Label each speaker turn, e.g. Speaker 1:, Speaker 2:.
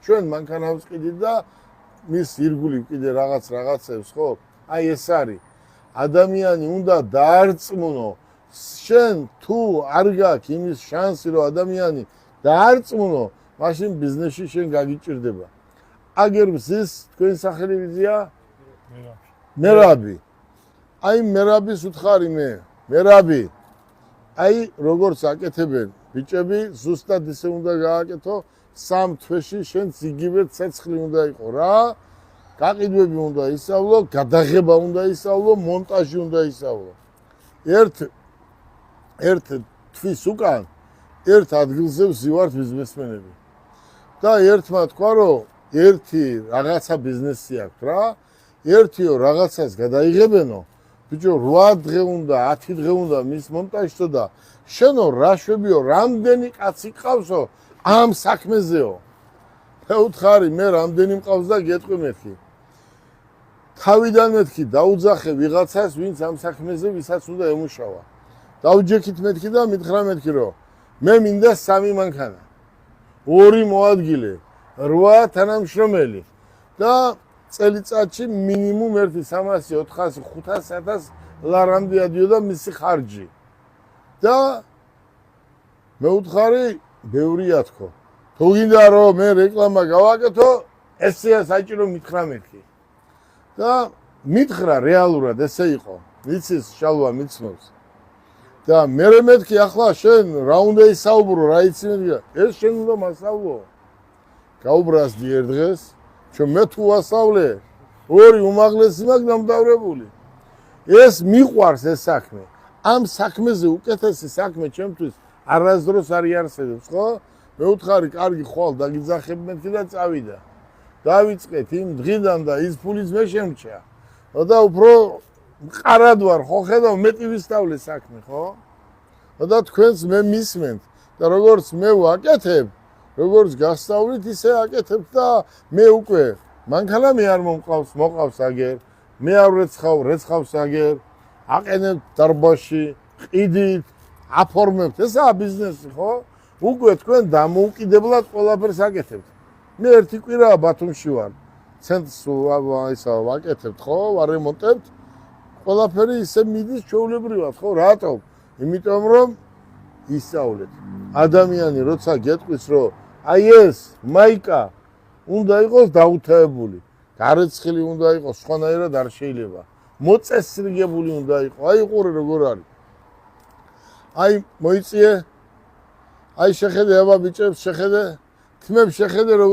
Speaker 1: ჩვენ მანქანავს კიდით და მის ირგვლივ კიდე რაღაცებს, ხო? აი ეს არის. ადამიანი უნდა დაარწმუნო. შენ თუ არ გაქვს იმის შანსი, რომ ადამიანი დაარწმუნო, მაშინ ბიზნესში შენ გაგიჭირდება. აგერ მზის თქვენი სახელი ვიზია? მერაბი. აი მერაბის უთხარი მე. მერაბი. აი როგორც აკეთებენ ბიჭები, ზუსტად ისე უნდა გააკეთო, 3 თვეში შენ იგივე ცეცხლი უნდა იყო რა. გაყიდვები უნდა ისავლო, გადაღება უნდა ისავლო, მონტაჟი უნდა ისავლო. ერთ თვის უკან ერთ ადგილზე ვზივართ ბიზნესმენები. და ერთმა თქვა, რომ ერთი რაღაცა ბიზნესი აქვს რა, ერთიო რაღაცას გადაიღებენო, ბიჭო 8 დღე უნდა, 10 დღე უნდა მის მონტაჟთო და შენო რა შვებიო, რამდენი კაცი ყავსო ამ საქმეზეო. მე უთხარი, მე რამდენი მყავს და გეტყვი მეთქი. თავიდან მეთქი დაუძახე ვიღაცას, ვინც ამ საქმეზე ვისაც უნდა ემუშავა. დავჯექით მეთქი და მითხრა მეთქი, რომ მე მინდა 3 მანქანა. 2 მოადგილე, 8 თანამშრომელი და წელიწადში მინიმუმ 300, 400, 500 ლარამდე ადიოდა მისი ხარჯი. და მე უთხარი, ბევრია თქო. თუ გინდა რომ მე რეკლამა გავაკეთო, ესეა საჭირო მითხრა მეთქი. და მითხრა რეალურად ესე იყო. ვიცის შალვა მიცნობს. და მე მეთქი ახლა შენ რა უნდა ისაუბრო, რა იცი მეთქი. ეს შენ უნდა მასწავლო. გაუბრაზდი ერთ დღეს, ჩვენ მე თუ ვასწავლე, 2 უმაღლესი მაქვს დამდავრებული. ეს მიყვარს ეს საქმე. ამ საქმეზე უკეთესი საქმე ჩემთვის არასდროს არ იარსებებს, ხო? მე უთხარი, კარგი ხვალ დაგიძახებ მეთქი და წავიდა. დავიწყეთ იმ დღიდან და ის ფულიც მე შემჭა. და უფრო მყარად ვარ, ხო ხედავ, მეტი ვისწავლე საქმე, ხო? და თქვენს მე მისმენთ და როგორც მე ვაკეთებ, როგორც გასწავლით, ისე აკეთებ და მე უკვე მანქანა მე არ მოყავს აგერ, მე არ რეცხავს აგერ, აყენებ დარბაზში, ყიდით, აფორმებთ, ესაა ბიზნესი, ხო? უკვე თქვენ დამოუკიდებლად ყველაფერს აკეთებთ. მე ერთი კვირაა ბათუმში ვარ. ცენტრს ისა ვაკეთებთ, ხო? ვარემონტებთ. ყველაფერი ისე მიდის ჩვეულებრივად, ხო? რატომ? იმიტომ რომ ისწავლეთ. ადამიანი როცა გეტყვის, რომ აი ეს მაიკა უნდა იყოს დაუთაებული, გარეცხილი უნდა იყოს, სხვანაირად არ შეიძლება. მოწესრიგებული უნდა იყოს. აი ყურე როგორ არის. აი მოიწიე. აი შეხედე აბა ბიჭებს, შეხედე. თმებს შეხედე